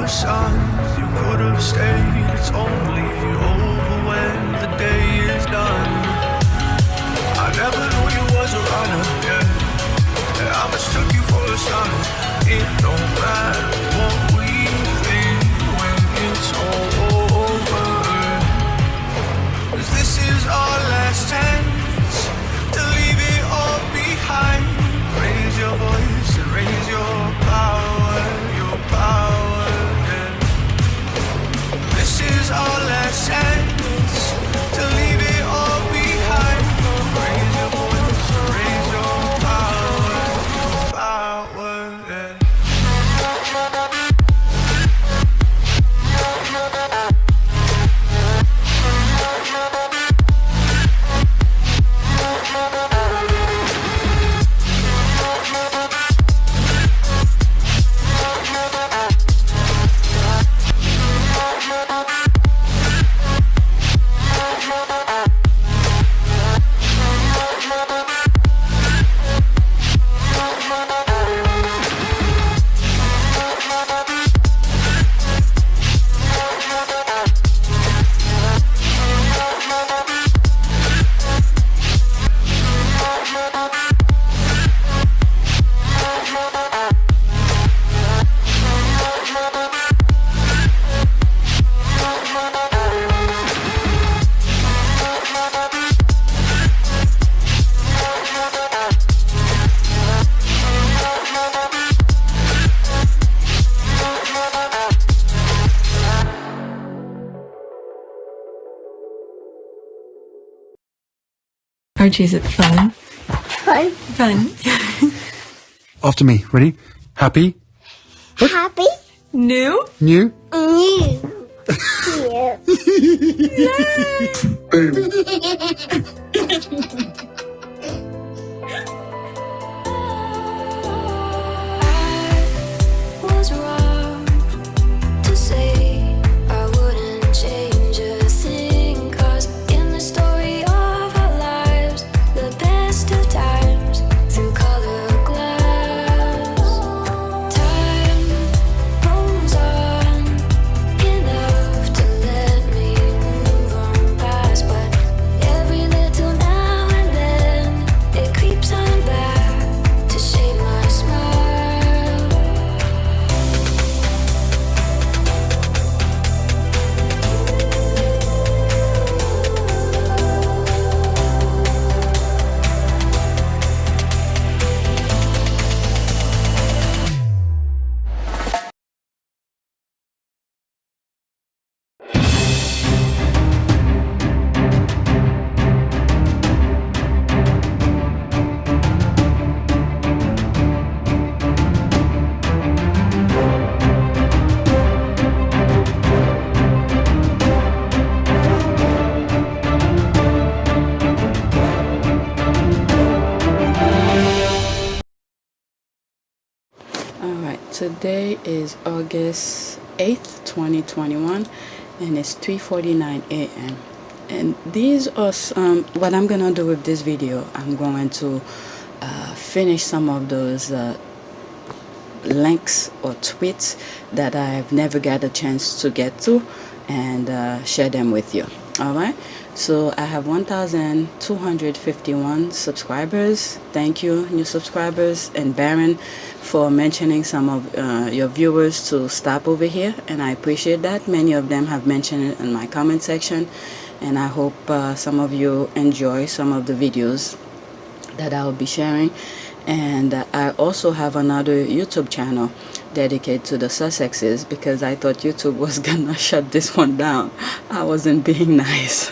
sun, you could have stayed. It's only over when the day is done. I never knew you was a runner, yeah. I mistook you for a son. It don't matter what we think when it's all over. 'Cause this is our last chance to leave it all behind. Raise your voice and raise your power, yeah. This is our last chance to leave it all behind. Raise your voice and raise your power, yeah. Archie, is it fun? Fun. Fun. After me. Ready? Happy? Happy. New? New? New. Boom. Was wrong to say I wouldn't change a thing, 'cause in the story of our lives, the best of times through colored glass, time moves on enough to let me move on past, but every little now and then it creeps on back to shade my smile. Alright, today is August 8th, 2021, and it's 3:49 a.m. And these are some, what I'm gonna do with this video. I'm going to finish some of those links or tweets that I've never got a chance to get to, and share them with you. Alright, so I have 1,251 subscribers. Thank you, new subscribers, and Baron for mentioning some of your viewers to stop over here, and I appreciate that. Many of them have mentioned it in my comment section, and I hope some of you enjoy some of the videos that I'll be sharing. And I also have another YouTube channel dedicated to the Sussexes, because I thought YouTube was gonna shut this one down. I wasn't being nice.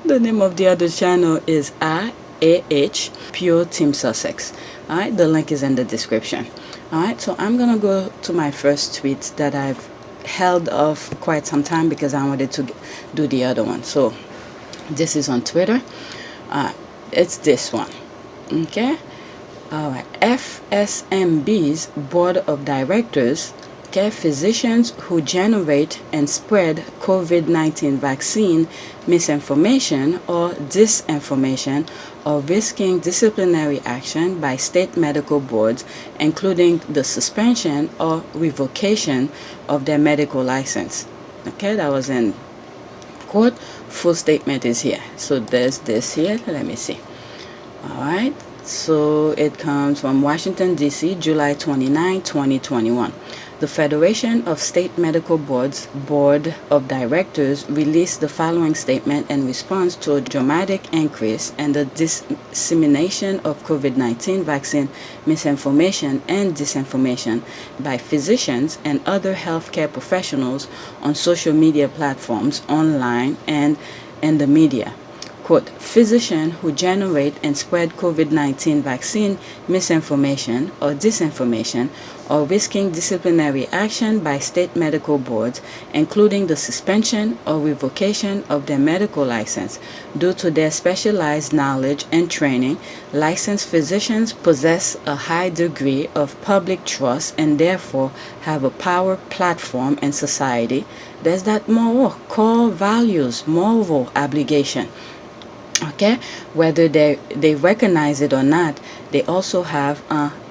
The name of the other channel is IAH Pure Team Sussex. Alright, the link is in the description. Alright, so I'm gonna go to my first tweet that I've held off quite some time because I wanted to do the other one. So this is on Twitter. It's this one. Okay. Alright, FSMB's board of directors Okay, physicians who generate and spread COVID-19 vaccine misinformation or disinformation are risking disciplinary action by state medical boards, including the suspension or revocation of their medical license. Okay, that was in court. Full statement is here. So there's this here. Let me see. All right. So it comes from Washington, D.C., July 29, 2021. The Federation of State Medical Boards Board of Directors released the following statement in response to a dramatic increase in the dissemination of COVID-19 vaccine misinformation and disinformation by physicians and other healthcare professionals on social media platforms, online, and in the media. Quote, physicians who generate and spread COVID-19 vaccine misinformation or disinformation are risking disciplinary action by state medical boards, including the suspension or revocation of their medical license due to their specialized knowledge and training. Licensed physicians possess a high degree of public trust and therefore have a power platform in society. There's that moral, core values, moral obligation. Okay, whether they recognize it or not, they also have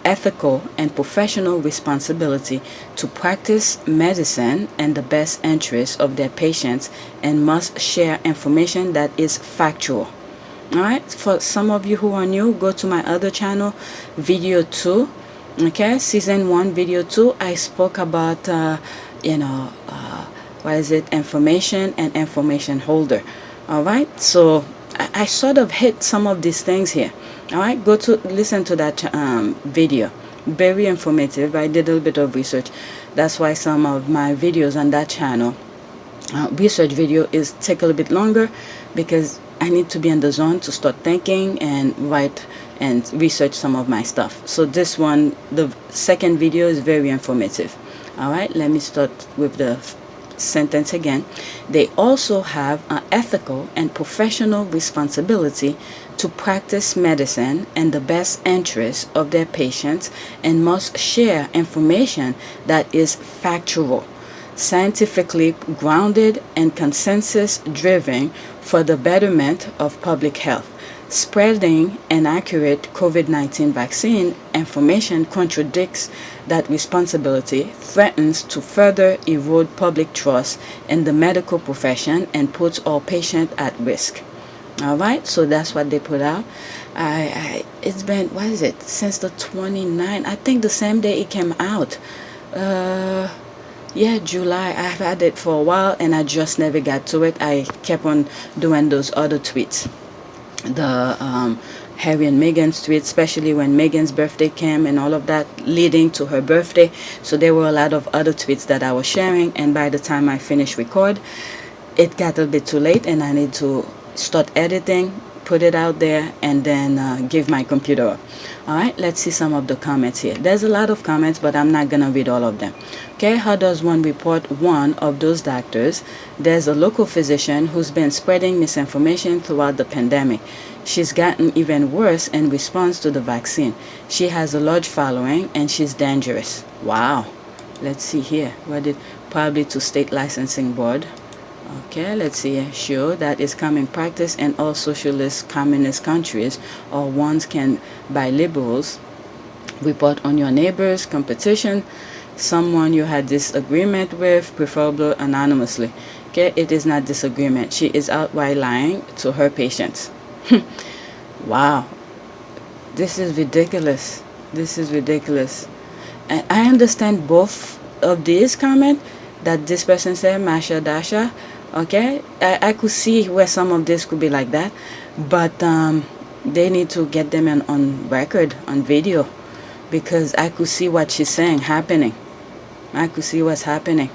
ethical and professional responsibility to practice medicine in the best interest of their patients and must share information that is factual. All right, for some of you who are new, go to my other channel, video 2. Okay, season 1, video 2. I spoke about information and information holder. All right, so I sort of hit some of these things here. All right, go to listen to that video. Very informative. I did a little bit of research. That's why some of my videos on that channel, research video, take a little bit longer because I need to be in the zone to start thinking and write and research some of my stuff. So this one, the second video, is very informative. All right, let me start with the sentence again. They also have an ethical and professional responsibility to practice medicine in the best interest of their patients and must share information that is factual, scientifically grounded, and consensus driven for the betterment of public health. Spreading inaccurate COVID-19 vaccine information contradicts that responsibility, threatens to further erode public trust in the medical profession, and puts all patients at risk. All right, so that's what they put out. It's been, what is it, since the 29th? I think the same day it came out. Yeah, July. I've had it for a while and I just never got to it. I kept on doing those other tweets. The Harry and Meghan's tweet, especially when Meghan's birthday came and all of that leading to her birthday. So there were a lot of other tweets that I was sharing, and by the time I finished record, it got a bit too late and I need to start editing, put it out there, and then give my computer up. All right, let's see some of the comments here. There's a lot of comments, but I'm not gonna read all of them. Okay, how does one report one of those doctors? There's a local physician who's been spreading misinformation throughout the pandemic. She's gotten even worse in response to the vaccine. She has a large following and she's dangerous. Wow. Let's see here. Probably to state licensing board. Okay, let's see. Sure, that is common practice in all socialist communist countries, or ones can, by liberals, report on your neighbors, competition, someone you had disagreement with, preferably anonymously. Okay, it is not disagreement. She is outright lying to her patients. Wow, this is ridiculous. This is ridiculous. And I understand both of these comments that this person said, Masha Dasha. Okay, I could see where some of this could be like that, but they need to get them on record, on video, because I could see what she's saying happening. I could see what's happening.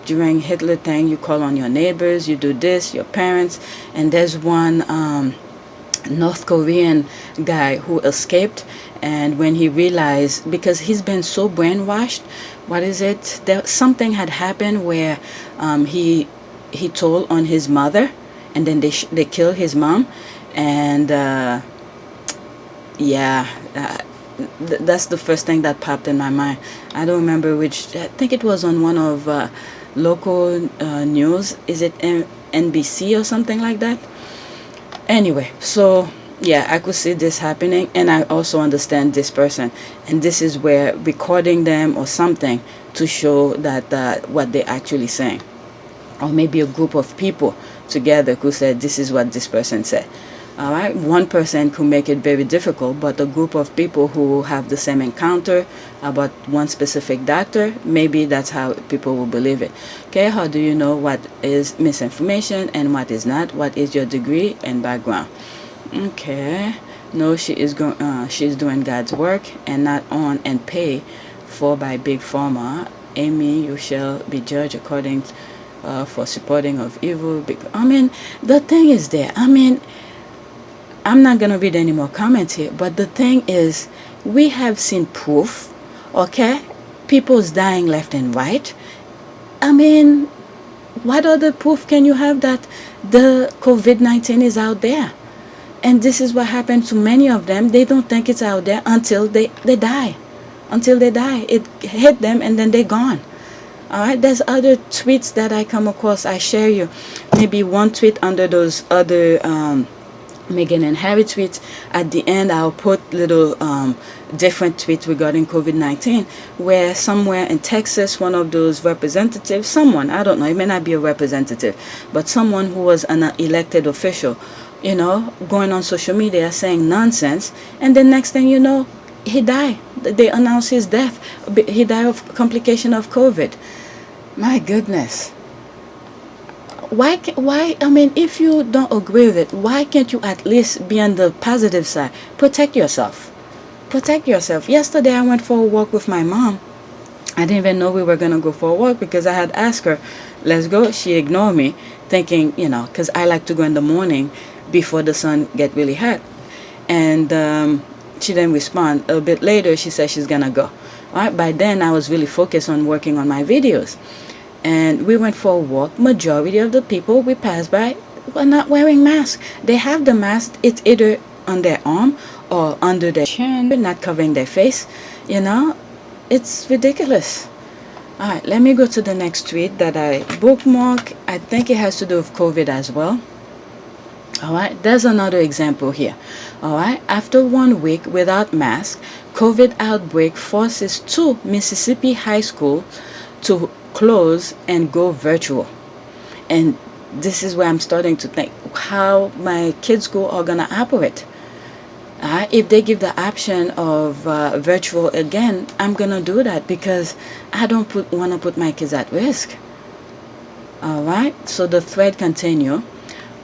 During Hitler thing, you call on your neighbors, you do this, your parents, and there's one North Korean guy who escaped, and when he realized, because he's been so brainwashed, what is it? Something had happened where he told on his mother, and then they killed his mom, and that's the first thing that popped in my mind. I don't remember which. I think it was on one of local news. Is it NBC or something like that? Anyway, so yeah, I could see this happening, and I also understand this person, and this is where recording them or something to show that what they're actually saying, or maybe a group of people together who said this is what this person said. All right, one person could make it very difficult, but a group of people who have the same encounter about one specific doctor, maybe that's how people will believe it. Okay, how do you know what is misinformation and what is not? What is your degree and background? Okay, no, she's doing God's work and not on and paid for by big pharma. Amy, you shall be judged according for supporting of evil. I mean, the thing is there. I mean, I'm not going to read any more comments here, but the thing is, we have seen proof, okay? People's dying left and right. I mean, what other proof can you have that the COVID-19 is out there? And this is what happened to many of them. They don't think it's out there until they die. Until they die. It hit them and then they're gone. All right, there's other tweets that I come across. I share you maybe one tweet under those other Meghan and Harry tweets. At the end, I'll put little different tweets regarding COVID-19, where somewhere in Texas, one of those representatives, someone, I don't know, it may not be a representative, but someone who was an elected official, you know, going on social media saying nonsense, and the next thing you know, he died. They announced his death. He died of complication of COVID. My goodness. Why, I mean, if you don't agree with it, why can't you at least be on the positive side? Protect yourself. Protect yourself. Yesterday, I went for a walk with my mom. I didn't even know we were going to go for a walk because I had asked her, let's go. She ignored me, thinking, you know, because I like to go in the morning before the sun get really hot. And she didn't respond. A bit later, she said she's going to go. All right, by then, I was really focused on working on my videos. And we went for a walk. Majority of the people we passed by were not wearing masks. They have the mask. It's either on their arm or under their chin, not covering their face. You know, it's ridiculous. All right, let me go to the next tweet that I bookmark. I think it has to do with COVID as well. All right, there's another example here. All right, after 1 week without mask, COVID outbreak forces 2 Mississippi high schools to close and go virtual. And this is where I'm starting to think how my kids' school are gonna operate. If they give the option of virtual again, I'm gonna do that because I don't want to put my kids at risk. All right, so the thread continue.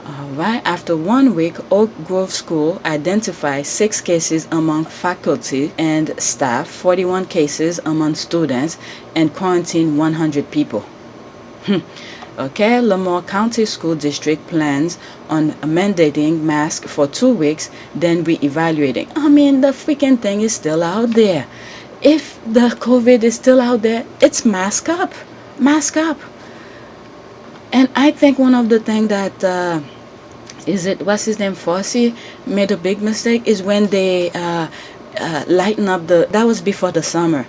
All right, after 1 week, Oak Grove School identified 6 cases among faculty and staff, 41 cases among students, and quarantined 100 people. Okay, Lamar County School District plans on mandating masks for 2 weeks, then re-evaluating. I mean, the freaking thing is still out there. If the COVID is still out there, it's mask up. Mask up. And I think one of the things that what's his name, Fauci, made a big mistake is when they lighten up that was before the summer.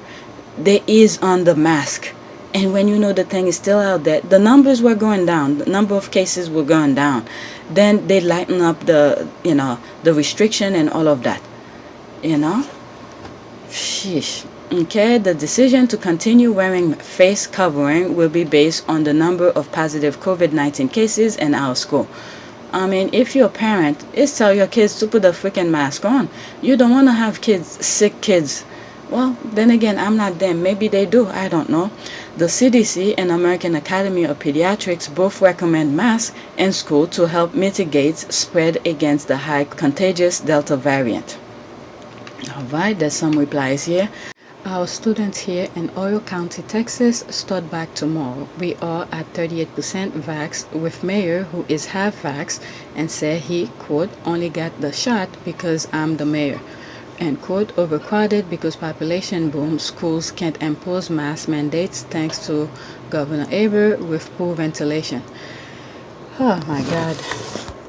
They ease on the mask. And when you know the thing is still out there, the numbers were going down, the number of cases were going down. Then they lighten up the restriction and all of that. You know? Sheesh. Okay, the decision to continue wearing face covering will be based on the number of positive COVID-19 cases in our school. I mean, if you're a parent, it's tell your kids to put the freaking mask on. You don't want to have sick kids. Well, then again, I'm not them. Maybe they do. I don't know. The CDC and American Academy of Pediatrics both recommend masks in school to help mitigate spread against the high contagious Delta variant. All right, there's some replies here. Our students here in Oil County, Texas, start back tomorrow. We are at 38% vax with mayor who is half vax and said he, quote, only got the shot because I'm the mayor. And quote, overcrowded because population boom, schools can't impose mask mandates thanks to Governor Aber with poor ventilation. Oh my God.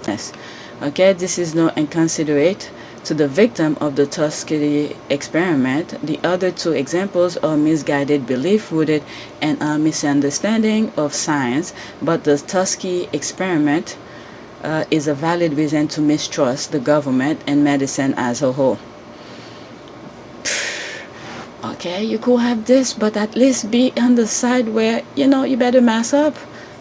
Yes. Okay, this is no inconsiderate to the victim of the Tuskegee experiment. The other two examples are misguided belief rooted in a misunderstanding of science, but the Tuskegee experiment is a valid reason to mistrust the government and medicine as a whole. Okay, you could have this, but at least be on the side where, you better mess up.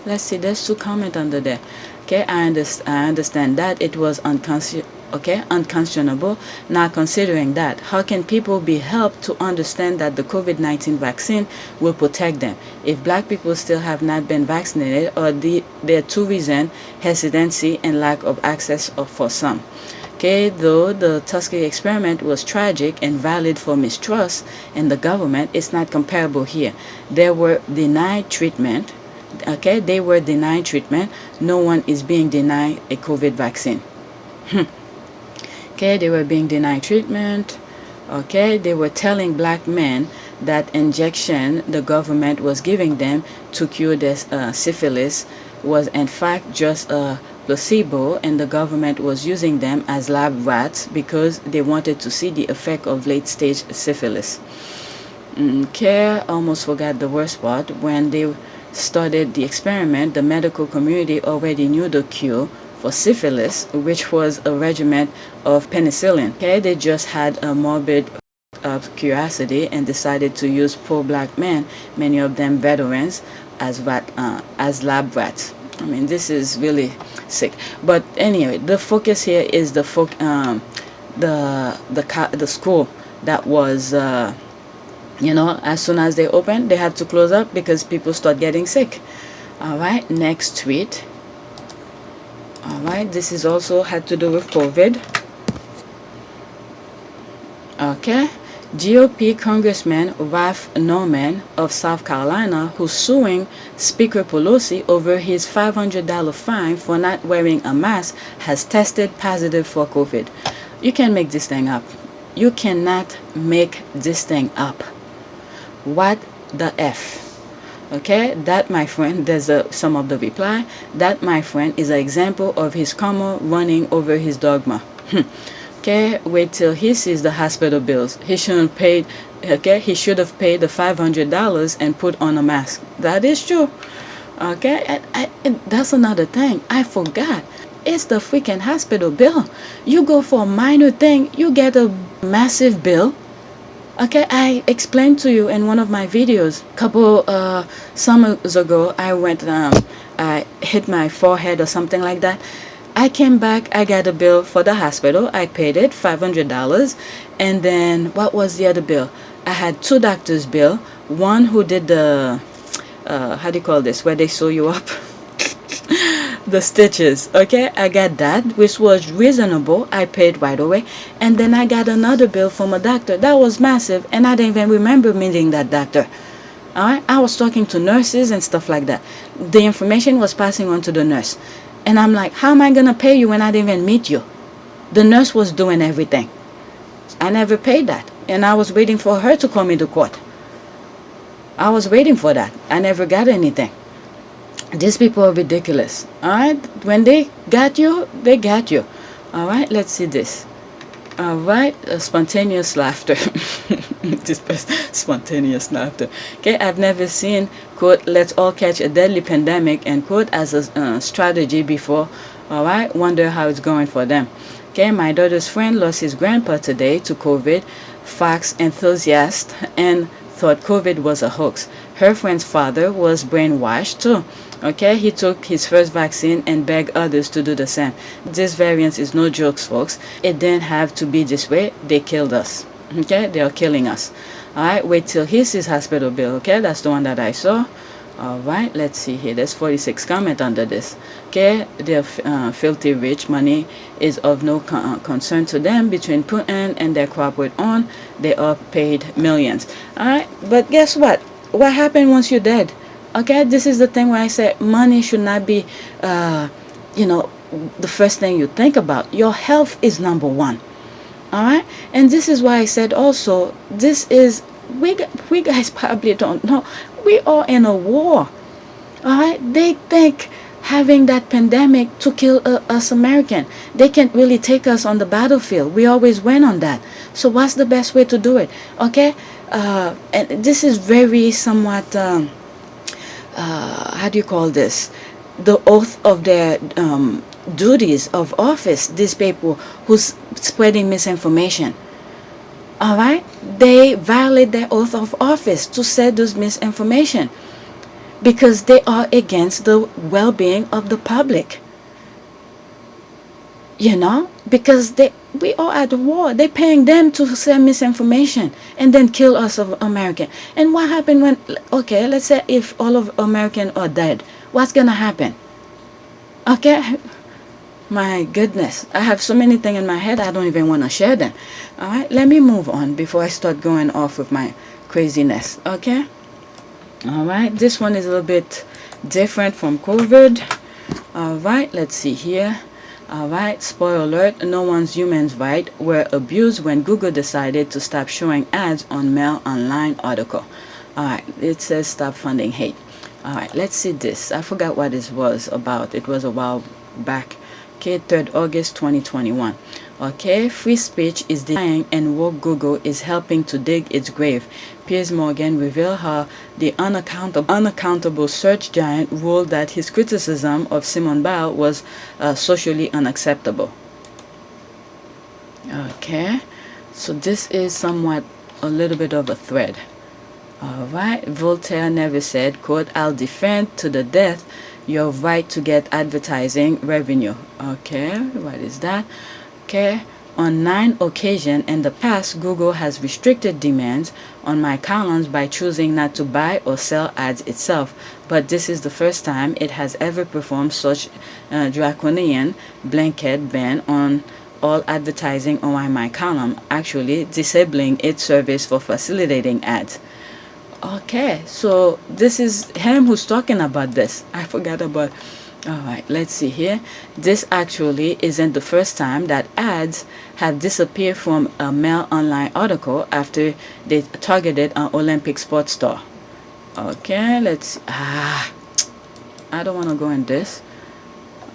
Let's see, there's 2 comments under there. Okay, I understand that it was unconscionable. Now, considering that, how can people be helped to understand that the COVID-19 vaccine will protect them if black people still have not been vaccinated, or there are 2 reasons: hesitancy and lack of access for some. Okay, though the Tuskegee experiment was tragic and valid for mistrust in the government, it's not comparable here. They were denied treatment. Okay, they were denied treatment. No one is being denied a COVID vaccine. Okay, they were being denied treatment. Okay, they were telling black men that injection the government was giving them to cure their syphilis was in fact just a placebo, and the government was using them as lab rats because they wanted to see the effect of late-stage syphilis. Okay, almost forgot the worst part. When they started the experiment, the medical community already knew the cure for syphilis, which was a regimen of penicillin. Okay, they just had a morbid curiosity and decided to use poor black men, many of them veterans, as lab rats. I mean, this is really sick. But anyway, the focus here is the school that was, as soon as they opened, they had to close up because people start getting sick. All right, next tweet. All right, this is also had to do with COVID. Okay. GOP Congressman Ralph Norman of South Carolina, who's suing Speaker Pelosi over his $500 fine for not wearing a mask, has tested positive for COVID. You can make this thing up. You cannot make this thing up. What the F? Okay, that, my friend, there's some of the reply. That, my friend, is an example of his karma running over his dogma. Okay, wait till he sees the hospital bills. He shouldn't pay. Okay, he should have paid the $500 and put on a mask. That is true. Okay, and that's another thing. I forgot. It's the freaking hospital bill. You go for a minor thing, you get a massive bill. Okay, I explained to you in one of my videos couple summers ago. I went, I hit my forehead or something like that. I came back, I got a bill for the hospital. I paid it, $500. And then what was the other bill? I had 2 doctors' bill. One who did the, how do you call this, where they sew you up? The stitches. Okay, I got that, which was reasonable. I paid right away. And then I got another bill from a doctor. That was massive, and I didn't even remember meeting that doctor. Alright, I was talking to nurses and stuff like that. The information was passing on to the nurse. And I'm like, how am I going to pay you when I didn't even meet you? The nurse was doing everything. I never paid that. And I was waiting for her to call me to court. I was waiting for that. I never got anything. These people are ridiculous. Alright? When they got you, they got you. Alright? Let's see this. Alright? Spontaneous laughter. Spontaneous laughter. Okay, I've never seen, quote, let's all catch a deadly pandemic, end quote, as a strategy before. Alright? Wonder how it's going for them. Okay, my daughter's friend lost his grandpa today to COVID. Fox enthusiast and thought COVID was a hoax. Her friend's father was brainwashed too. Okay, he took his first vaccine and begged others to do the same. This variant is no jokes, folks. It didn't have to be this way. They killed us. Okay, they are killing us. Alright, wait till he sees hospital bill. Okay, that's the one that I saw. Alright, let's see here. There's 46 comment under this. Okay, they're filthy rich. Money is of no concern to them. Between Putin and their corporate own, they are paid millions. Alright, but guess what? What happened once you're dead? Okay, this is the thing where I say money should not be, the first thing you think about. Your health is number one. Alright, and this is why I said also, this is, we guys probably don't know, we are in a war. Alright, they think having that pandemic to kill us American. They can't really take us on the battlefield. We always win on that. So what's the best way to do it? Okay, and this is very somewhat how do you call this? The oath of their duties of office. These people who's spreading misinformation. All right, they violate their oath of office to say this misinformation, because they are against the well-being of the public. You know, because we are at war. They're paying them to say misinformation and then kill us of American. And what happened when, okay, let's say if all of Americans are dead, what's gonna happen? Okay, my goodness, I have so many things in my head, I don't even want to share them. All right, let me move on before I start going off with my craziness. Okay. All right, this one is a little bit different from COVID. All right, let's see here. All right, spoiler alert, no one's human's rights were abused when Google decided to stop showing ads on Mail Online article. All right, it says stop funding hate. All right, let's see this. I forgot what this was about. It was a while back. Okay, 3rd August 2021. Okay, free speech is dying and woke Google is helping to dig its grave. Piers Morgan revealed how the unaccountable search giant ruled that his criticism of Simone Biles was socially unacceptable. Okay, so this is somewhat a little bit of a thread. All right, Voltaire never said, quote, "I'll defend to the death your right to get advertising revenue." Okay, what is that? Okay, on 9 occasions in the past, Google has restricted demands on my columns by choosing not to buy or sell ads itself. But this is the first time it has ever performed such draconian blanket ban on all advertising on my column, actually disabling its service for facilitating ads. Okay, so this is him who's talking about this. I forgot about. All right, let's see here. This actually isn't the first time that ads have disappeared from a Mail Online article after they targeted an Olympic sports star. Okay, let's. I don't want to go in this.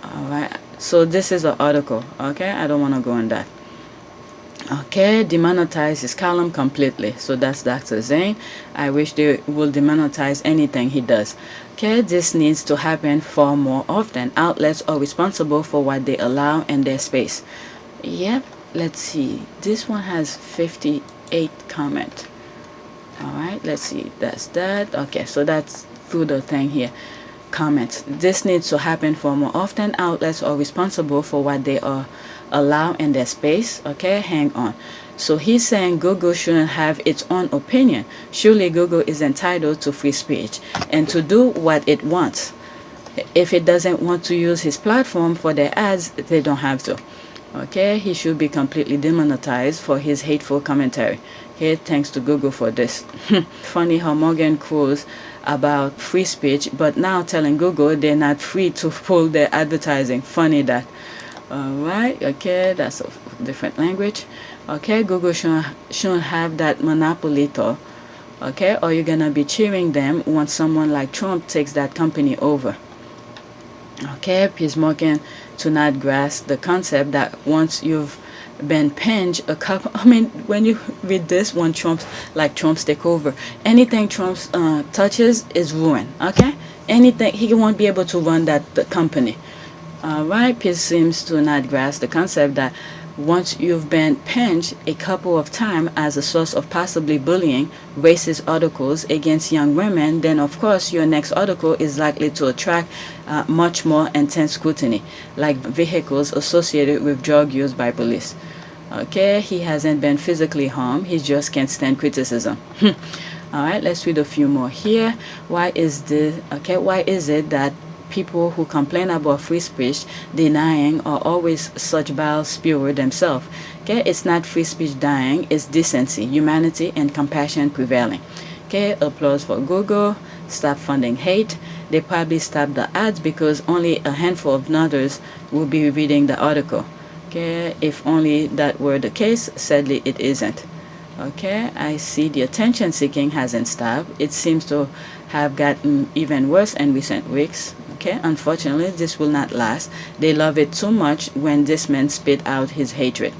All right, so this is an article. Okay, I don't want to go in that. Okay, demonetize his column completely. So that's Dr. Zane. I wish they will demonetize anything he does. Okay, this needs to happen far more often. Outlets are responsible for what they allow in their space. Yep, let's see. This one has 58 comments. All right, let's see. That's that. Okay, so that's through the thing here. Comments. This needs to happen far more often. Outlets are responsible for what they are allow in their space. Okay, hang on. So he's saying Google shouldn't have its own opinion. Surely Google is entitled to free speech and to do what it wants. If it doesn't want to use his platform for their ads, they don't have to. Okay, he should be completely demonetized for his hateful commentary. Okay, thanks to Google for this. Funny how Morgan crows about free speech, but now telling Google they're not free to pull their advertising. Funny that. Alright, okay, that's a different language. Okay, Google shouldn't have that monopoly though. Okay, or you're gonna be cheering them once someone like Trump takes that company over. Okay, Piers Morgan to not grasp the concept that once you've been pinched a couple, I mean, when you read this, when Trump's take over, anything Trump touches is ruined. Okay, anything, he won't be able to run the company. Alright, Piers seems to not grasp the concept that once you've been pinched a couple of times as a source of possibly bullying racist articles against young women, then of course your next article is likely to attract much more intense scrutiny, like vehicles associated with drug use by police. Okay, he hasn't been physically harmed, he just can't stand criticism. Alright, let's read a few more here. Why is it that people who complain about free speech denying are always such vile spewer themselves? Okay, it's not free speech dying, it's decency, humanity, and compassion prevailing. Okay, applause for Google. Stop funding hate. They probably stopped the ads because only a handful of nutters will be reading the article. Okay, if only that were the case. Sadly, it isn't. Okay, I see the attention seeking hasn't stopped. It seems to have gotten even worse in recent weeks. Okay, unfortunately, this will not last. They love it too much when this man spit out his hatred.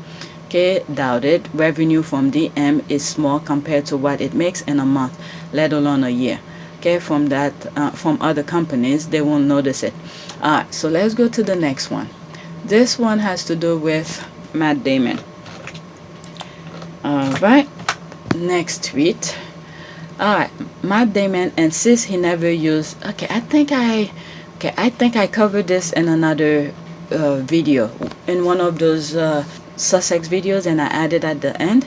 Okay, doubt it. Revenue from DM is small compared to what it makes in a month, let alone a year. Okay, from other companies, they won't notice it. Alright, so let's go to the next one. This one has to do with Matt Damon. Alright, next tweet. Alright, Matt Damon insists he never used. I think I covered this in another video, in one of those Sussex videos, and I added at the end.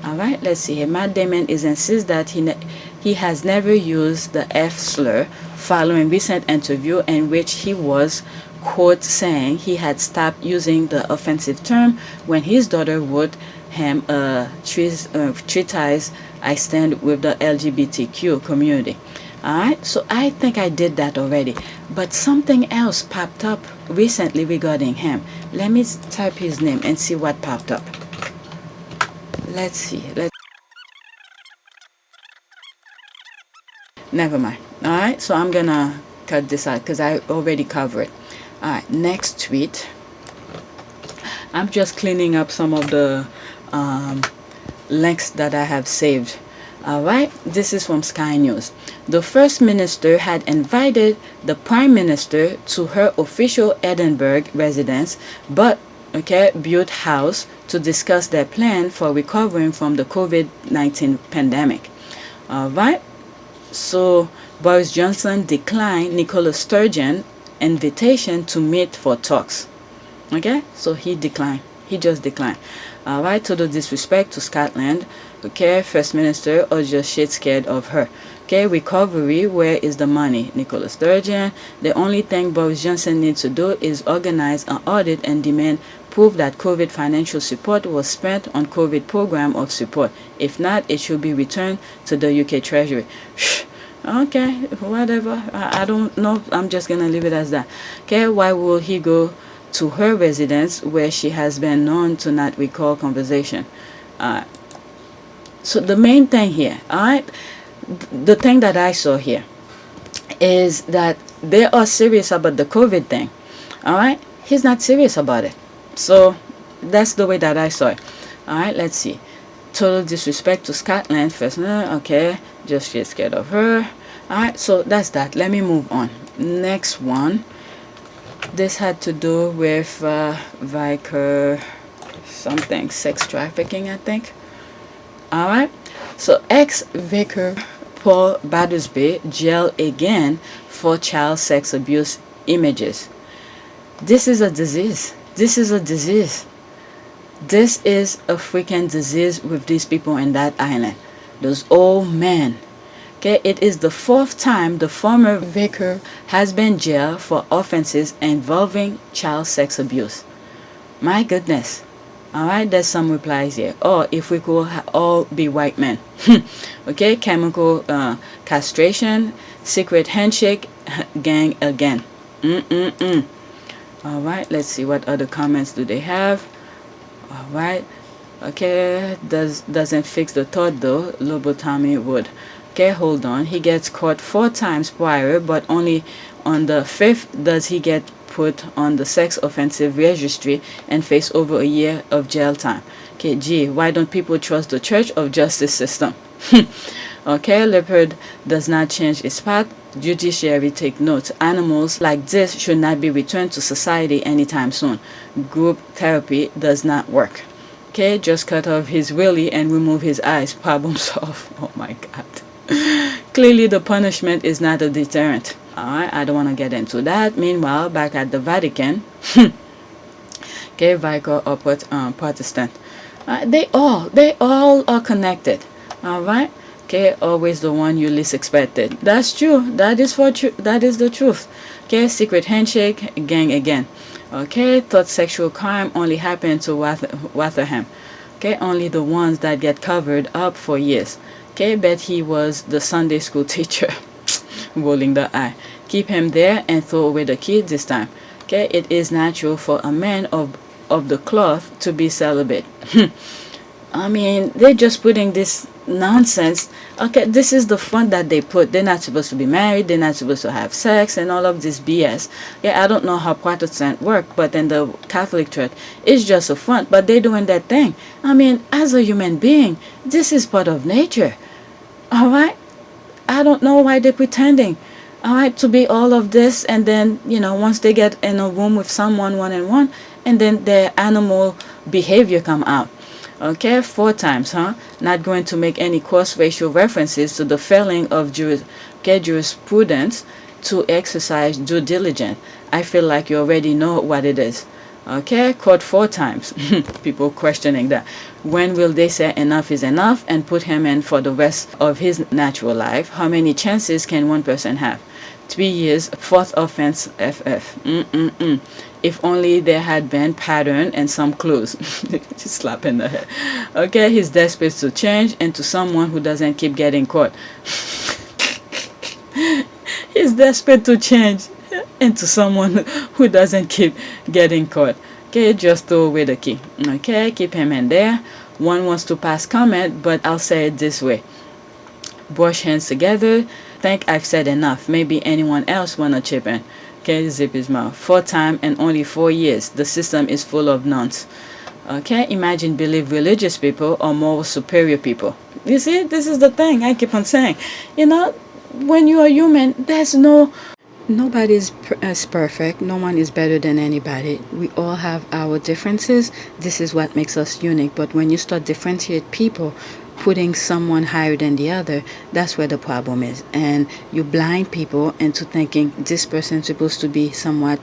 Alright, let's see here. Matt Damon insists that he has never used the F slur following recent interview in which he was, quote, saying he had stopped using the offensive term when his daughter wrote him a treatise, I stand with the LGBTQ community. Alright, so I think I did that already, but something else popped up recently regarding him. Let me type his name and see what popped up. Let's see. Never mind. Alright, so I'm gonna cut this out because I already covered it. Alright, next tweet. I'm just cleaning up some of the links that I have saved. Alright, this is from Sky News. The First Minister had invited the Prime Minister to her official Edinburgh residence, but built house to discuss their plan for recovering from the COVID-19 pandemic. Alright, so Boris Johnson declined Nicola Sturgeon's invitation to meet for talks. Okay, so he declined. He just declined. Alright, total disrespect to Scotland. Okay, First Minister, or just shit scared of her. Okay, recovery, where is the money? Nicola Sturgeon. The only thing Boris Johnson needs to do is organize an audit and demand proof that COVID financial support was spent on COVID program of support. If not, it should be returned to the UK Treasury. Okay, whatever. I don't know. I'm just gonna leave it as that. Okay, why will he go to her residence where she has been known to not recall conversation? So the main thing here, alright, the thing that I saw here is that they are serious about the COVID thing. Alright, he's not serious about it. So that's the way that I saw it. Alright, let's see. Total disrespect to Scotland. First, okay, just get scared of her. Alright, so that's that. Let me move on. Next one. This had to do with vicar something, sex trafficking, I think. Alright, so ex-vicar Paul Battersby jailed again for child sex abuse images. This is a disease. This is a disease. This is a freaking disease with these people in that island. Those old men. Okay, it is the fourth time the former vicar has been jailed for offenses involving child sex abuse. My goodness. Alright, there's some replies here. Oh, if we could all be white men. Okay, chemical castration, secret handshake, gang again. Alright, let's see what other comments do they have. Alright, okay, doesn't fix the thought though. Lobotomy would. Okay, hold on. He gets caught 4 times prior, but only on the 5th does he get put on the sex offensive registry and face over a year of jail time. Okay, gee, why don't people trust the church of justice system? Okay, leopard does not change its path. Judiciary take note. Animals like this should not be returned to society anytime soon. Group therapy does not work. Okay, just cut off his willy and remove his eyes. Problem solved. Oh my God. Clearly the punishment is not a deterrent. Alright, I don't want to get into that. Meanwhile, back at the Vatican, okay, vicar or Protestant, they all are connected. Alright, okay, always the one you least expected. That's true. That is the truth. Okay, secret handshake, gang again. Okay, thought sexual crime only happened to Rotherham. Okay, only the ones that get covered up for years. Okay, bet he was the Sunday school teacher. Rolling the eye. Keep him there and throw away the kid this time. Okay, it is natural for a man of the cloth to be celibate. I mean, they're just putting this nonsense. Okay, this is the front that they put. They're not supposed to be married. They're not supposed to have sex and all of this BS. Yeah, I don't know how Protestant work, but in the Catholic Church, it's just a front. But they're doing that thing. I mean, as a human being, this is part of nature. All right? I don't know why they're pretending, all right, to be all of this. And then, once they get in a room with someone one-on-one, and then their animal behavior come out. Okay, 4 times, huh? Not going to make any cross-racial references to the failing of jurisprudence to exercise due diligence. I feel like you already know what it is. Okay, caught 4 times. People questioning that. When will they say enough is enough and put him in for the rest of his natural life? How many chances can one person have? 3 years, 4th offense, FF. If only there had been pattern and some clues. Just slap in the head. Okay, he's desperate to change into someone who doesn't keep getting caught. He's desperate to change into someone who doesn't keep getting caught. Okay, just throw away the key. Okay, keep him in there. One wants to pass comment, but I'll say it this way. Brush hands together. Think I've said enough. Maybe anyone else wanna chip in. Okay, zip his mouth. 4 times and only 4 years. The system is full of nonsense. Okay, imagine believe religious people are more superior people. You see, this is the thing I keep on saying. When you are human, nobody's perfect. No one is better than anybody. We all have our differences. This is what makes us unique. But when you start differentiate people, putting someone higher than the other, that's where the problem is. And you blind people into thinking this person's supposed to be somewhat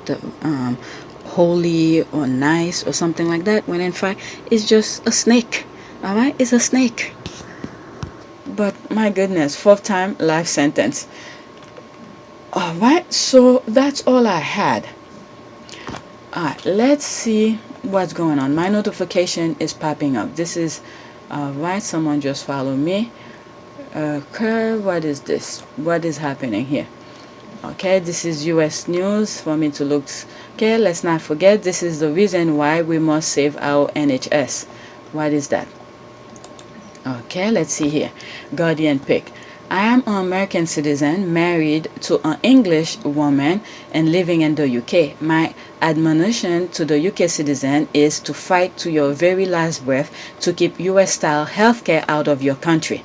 holy or nice or something like that, when in fact it's just a snake. All right, it's a snake. But my goodness, 4th time, life sentence. All right, so that's all I had. All right, let's see what's going on. My notification is popping up. This is right, someone just followed me. Okay, what is this? What is happening here? Okay, this is US news for me to look. Okay, let's not forget, this is the reason why we must save our NHS. What is that? Okay, let's see here. Guardian pick. I am an American citizen married to an English woman and living in the UK. My admonition to the UK citizen is to fight to your very last breath to keep US-style healthcare out of your country.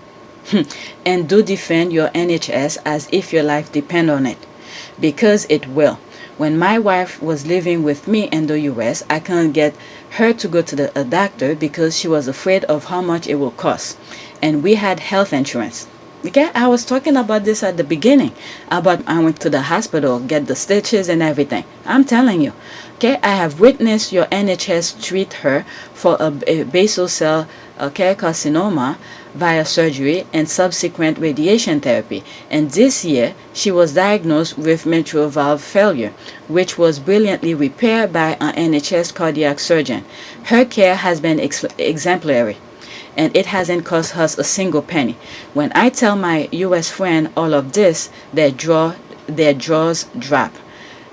And do defend your NHS as if your life depends on it. Because it will. When my wife was living with me in the US, I couldn't get her to go to a doctor because she was afraid of how much it will cost. And we had health insurance. Okay, I was talking about this at the beginning, about I went to the hospital, get the stitches and everything. I'm telling you, okay, I have witnessed your NHS treat her for a basal cell carcinoma via surgery and subsequent radiation therapy. And this year, she was diagnosed with mitral valve failure, which was brilliantly repaired by an NHS cardiac surgeon. Her care has been exemplary. And it hasn't cost us a single penny. When I tell my US friend all of this, their jaws drop.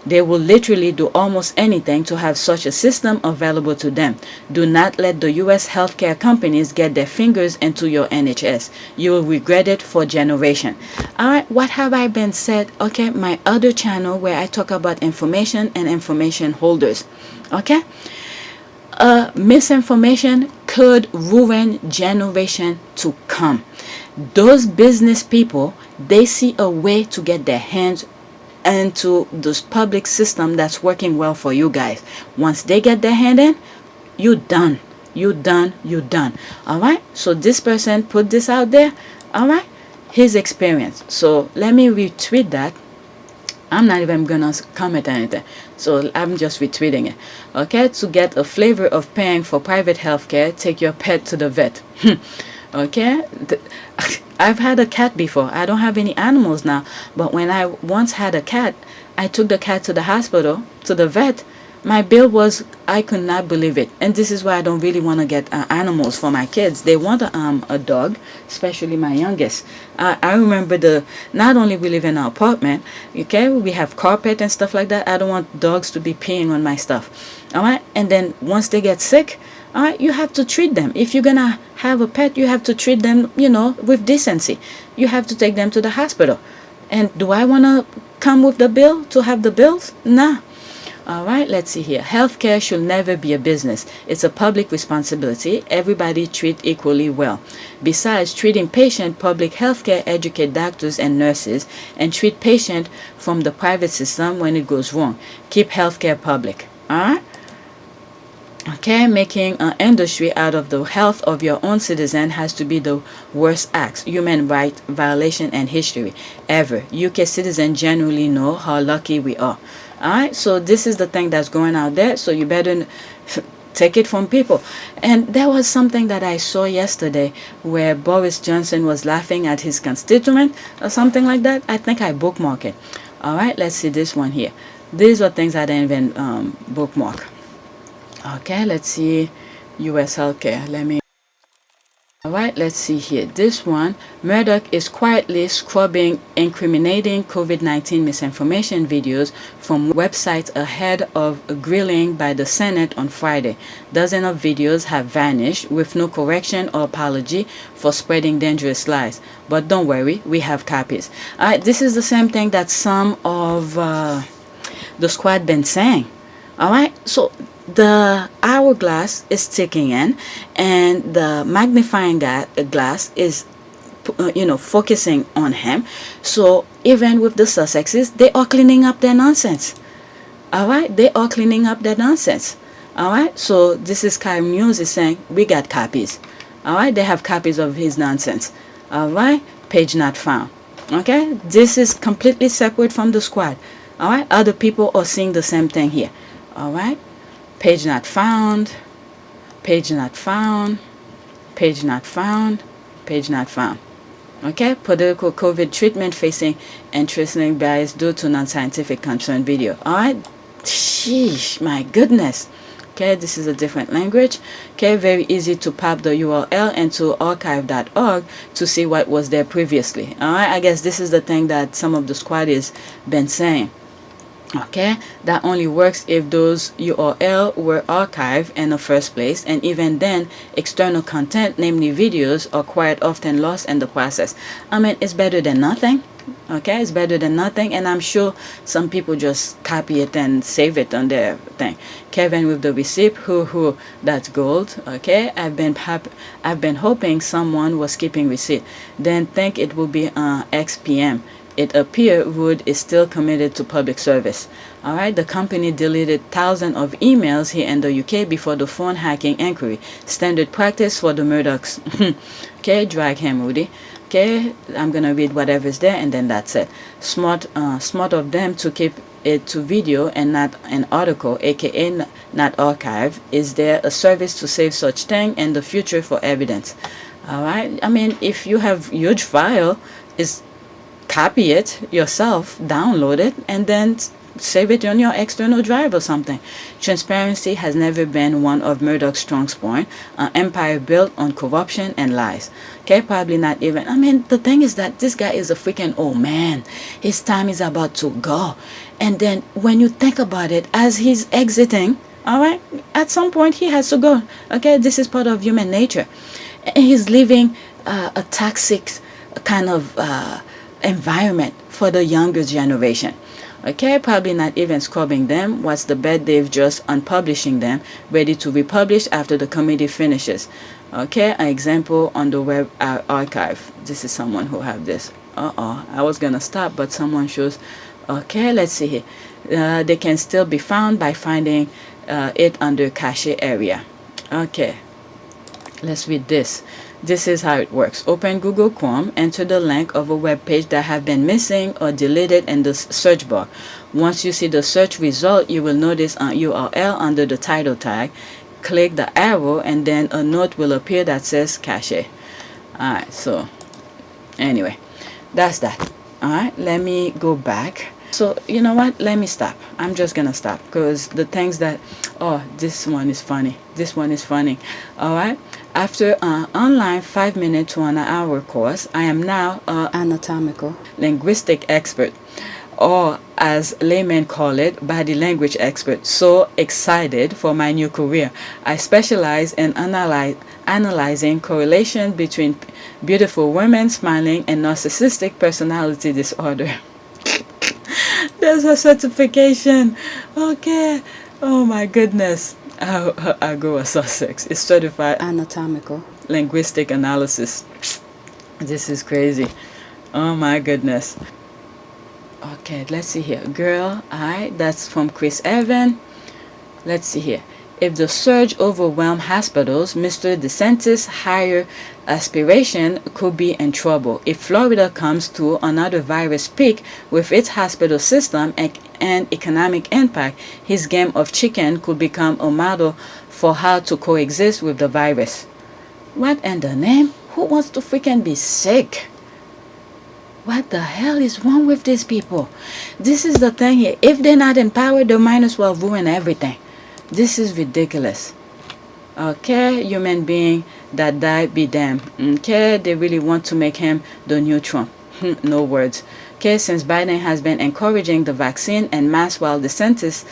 They will literally do almost anything to have such a system available to them. Do not let the US healthcare companies get their fingers into your NHS. You will regret it for generations. Alright, what have I been said? Okay, my other channel where I talk about information and information holders. Okay? Misinformation could ruin generation to come. Those business people, they see a way to get their hands into this public system that's working well for you guys. Once they get their hand in, you done. You done. Alright? So this person put this out there. Alright? His experience. So let me retweet that. I'm not even gonna comment anything, so I'm just retweeting it. Okay, to get a flavor of paying for private healthcare, take your pet to the vet. Okay, I've had a cat before. I don't have any animals now, but when I once had a cat, I took the cat to the hospital, to the vet. My bill was, I could not believe it. And this is why I don't really want to get animals for my kids. They want a dog, especially my youngest. I remember not only we live in an apartment, okay, we have carpet and stuff like that. I don't want dogs to be peeing on my stuff. All right. And then once they get sick, All right, you have to treat them. If you're gonna have a pet, you have to treat them, with decency. You have to take them to the hospital. And do I want to come with the bill to have the bills? Nah. All right, let's see here. Healthcare should never be a business. It's a public responsibility. Everybody treat equally well. Besides treating patient, public healthcare educate doctors and nurses and treat patient from the private system when it goes wrong. Keep healthcare public. All right? Okay, making an industry out of the health of your own citizen has to be the worst acts, human rights violation and history ever. UK citizens generally know how lucky we are. Alright, so this is the thing that's going out there, so you better take it from people. And there was something that I saw yesterday where Boris Johnson was laughing at his constituent or something like that. I think I bookmarked it. Alright, let's see this one here. These are things I didn't even bookmark. Okay, let's see US healthcare. Alright, let's see here. This one, Murdoch is quietly scrubbing incriminating COVID-19 misinformation videos from websites ahead of a grilling by the Senate on Friday. Dozens of videos have vanished with no correction or apology for spreading dangerous lies. But don't worry, we have copies. Alright, this is the same thing that some of the squad been saying. Alright, so the hourglass is ticking in, and the magnifying glass is, focusing on him. So even with the Sussexes, they are cleaning up their nonsense. All right, they are cleaning up their nonsense. All right, so this is Sky News is saying we got copies. All right, they have copies of his nonsense. All right, page not found. Okay, this is completely separate from the squad. All right, other people are seeing the same thing here. All right. Page not found, page not found, page not found, page not found. Okay, political COVID treatment facing interesting bias due to non-scientific concern video. Alright, sheesh, my goodness. Okay, this is a different language. Okay, very easy to pop the URL into archive.org to see what was there previously. Alright, I guess this is the thing that some of the squad has been saying. Okay, that only works if those URL were archived in the first place, and even then external content, namely videos, are quite often lost in the process. I mean, it's better than nothing. Okay, it's better than nothing, and I'm sure some people just copy it and save it on their thing. Kevin with the receipt, that's gold. Okay, I've been hoping someone was keeping receipt, then think it will be XPM. It appears Wood is still committed to public service. Alright, the company deleted thousands of emails here in the UK before the phone hacking inquiry. Standard practice for the Murdochs. Okay, drag him, Rudy. Okay, I'm gonna read whatever's there and then that's it. Smart of them to keep it to video and not an article, aka not archive. Is there a service to save such thing in the future for evidence? Alright, I mean, if you have huge file, copy it yourself, download it, and then save it on your external drive or something. Transparency has never been one of Murdoch's strong points. An empire built on corruption and lies. Okay, probably not even. I mean, the thing is that this guy is a freaking old man. His time is about to go. And then when you think about it, as he's exiting, all right, at some point he has to go. Okay, this is part of human nature. And he's living a toxic kind of environment for the younger generation. Okay, probably not even scrubbing them. What's the bet they've just unpublishing them, ready to republish after the committee finishes. Okay, an example on the web archive. This is someone who have this. I was gonna stop, but someone shows. Okay, let's see here. They can still be found by finding it under cache area. Okay, let's read this. This is how it works. Open Google Chrome, enter the link of a web page that have been missing or deleted in the search bar. Once you see the search result, you will notice an URL under the title tag. Click the arrow and then a note will appear that says cache. Alright, so anyway, that's that. Alright, let me go back. So you know what, let me stop. I'm just gonna stop because the things that this one is funny, this one is funny. All right, after an online 5-minute to an hour course, I am now an anatomical linguistic expert. or as laymen call it, body language expert. So excited for my new career. I specialize in analyzing correlation between beautiful women smiling and narcissistic personality disorder. There's a certification. Okay. Oh my goodness. I'll go with Sussex. It's certified anatomical linguistic analysis. This is crazy. Oh my goodness. Okay, let's see here. Girl, that's from Chris Evan. Let's see here. If the surge overwhelmed hospitals, Mr. DeSantis' higher aspiration could be in trouble. If Florida comes to another virus peak with its hospital system and economic impact, his game of chicken could become a model for how to coexist with the virus. What in the name? Who wants to freaking be sick? What the hell is wrong with these people? This is the thing here. If they're not in power, they might as well ruin everything. This is ridiculous. Okay, human being that died be damned. Okay, they really want to make him the new Trump. No words. Okay, since Biden has been encouraging the vaccine and mask while DeSantis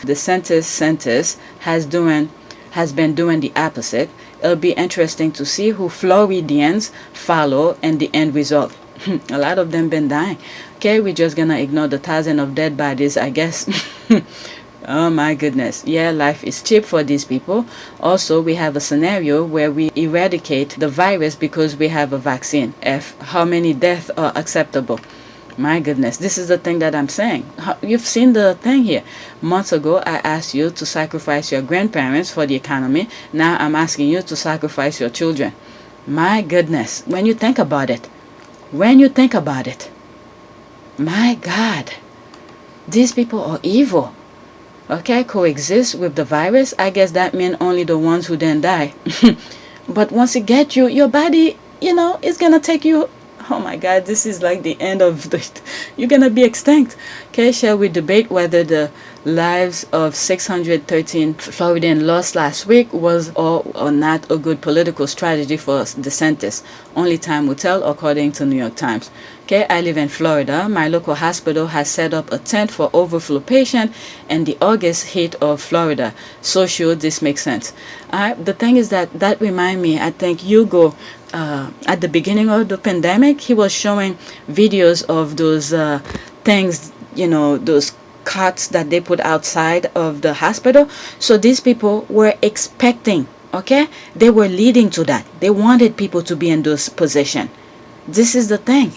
has been doing the opposite, it'll be interesting to see who Floridians follow and the end result. A lot of them been dying. Okay, we're just gonna ignore the thousands of dead bodies, I guess. Oh my goodness. Yeah, life is cheap for these people. Also, we have a scenario where we eradicate the virus because we have a vaccine. How many deaths are acceptable? My goodness, this is the thing that I'm saying. You've seen the thing here. Months ago, I asked you to sacrifice your grandparents for the economy. Now I'm asking you to sacrifice your children. My goodness, when you think about it. My God, these people are evil. Okay, coexist with the virus. I guess that means only the ones who didn't die. But once it gets you, your body, it's gonna take you. Oh my God, this is like the end of you're gonna be extinct. Okay, shall we debate whether the lives of 613 Floridians lost last week was or not a good political strategy for DeSantis? Only time will tell, according to New York Times. Okay, I live in Florida. My local hospital has set up a tent for overflow patients in the August heat of Florida. So sure, this makes sense. The thing is that remind me, I think Hugo, at the beginning of the pandemic, he was showing videos of those things, those carts that they put outside of the hospital. So these people were expecting, okay? They were leading to that. They wanted people to be in those positions. This is the thing.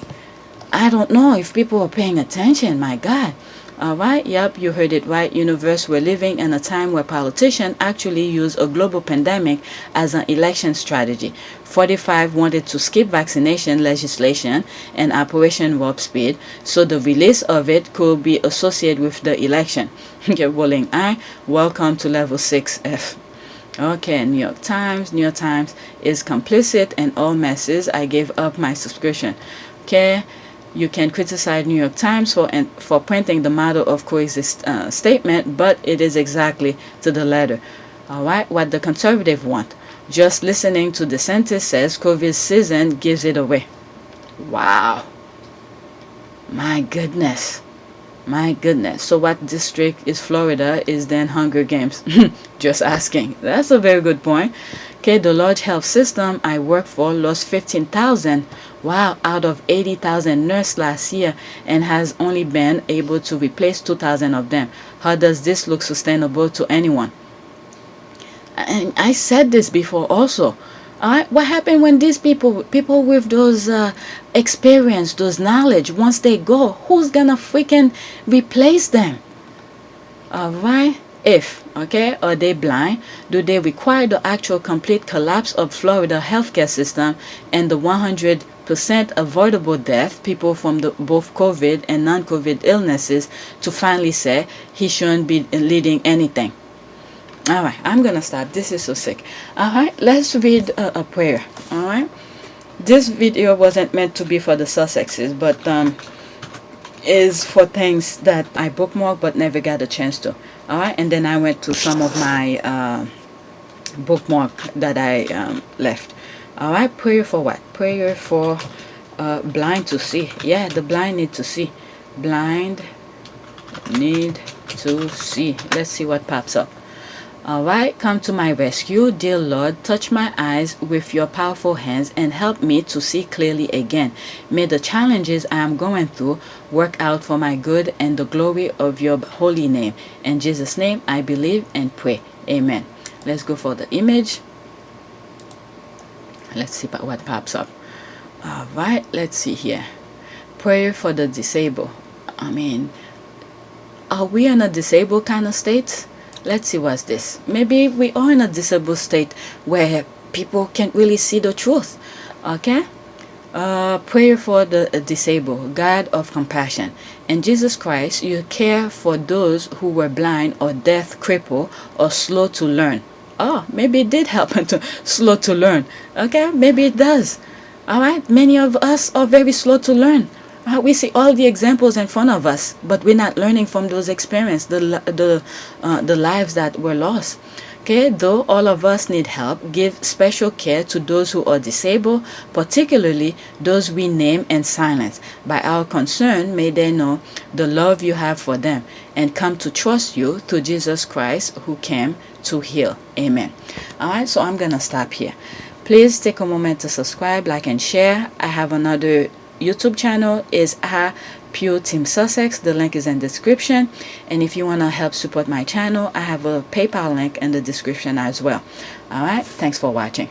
I don't know if people are paying attention. My God. All right. Yep, you heard it right. Universe, we're living in a time where politicians actually use a global pandemic as an election strategy. 45 wanted to skip vaccination legislation and Operation Warp Speed, so the release of it could be associated with the election. Okay, rolling eye. Welcome to level 6F. Okay, New York Times. New York Times is complicit in all messes. I gave up my subscription. Okay. You can criticize New York Times for printing the model of coexist statement, but it is exactly to the letter. All right, what the conservative want. Just listening to DeSantis says COVID season gives it away. Wow. My goodness. So what district is Florida is then Hunger Games? Just asking. That's a very good point. Okay, the large health system I work for lost 15,000, wow, out of 80,000 nurses last year and has only been able to replace 2,000 of them. How does this look sustainable to anyone? And I said this before also. What happened when these people with those experience, those knowledge, once they go, who's gonna freaking replace them? All right. Are they blind? Do they require the actual complete collapse of Florida healthcare system and the 100% avoidable death, people from both COVID and non-COVID illnesses, to finally say he shouldn't be leading anything? All right, I'm gonna stop. This is so sick. All right, let's read a prayer. All right, this video wasn't meant to be for the Sussexes, but is for things that I bookmarked but never got a chance to. All right, and then I went to some of my bookmark that I left. All right, prayer for what? Prayer for blind to see. Yeah, the blind need to see. Blind Need to see. Let's see what pops up. Alright, come to my rescue, dear Lord, touch my eyes with your powerful hands and help me to see clearly again. May the challenges I am going through work out for my good and the glory of your holy name. In Jesus' name I believe and pray. Amen. Let's go for the image. Let's see what pops up. Alright, let's see here. Prayer for the disabled. I mean, are we in a disabled kind of state? Let's see what's this. Maybe we are in a disabled state where people can't really see the truth. Okay? Prayer for the disabled. God of compassion. In Jesus Christ, you care for those who were blind or deaf, crippled, or slow to learn. Oh, maybe it did happen to slow to learn. Okay? Maybe it does. Alright? Many of us are very slow to learn. We see all the examples in front of us, but we're not learning from those experiences, the lives that were lost. Okay, though all of us need help, give special care to those who are disabled, particularly those we name and silence. By our concern, may they know the love you have for them and come to trust you through Jesus Christ, who came to heal. Amen. Alright, so I'm gonna stop here. Please take a moment to subscribe, like, and share. I have another YouTube channel, is Pure Team Sussex. The link is in the description, and if you want to help support my channel, I have a PayPal link in the description as well. Alright, thanks for watching.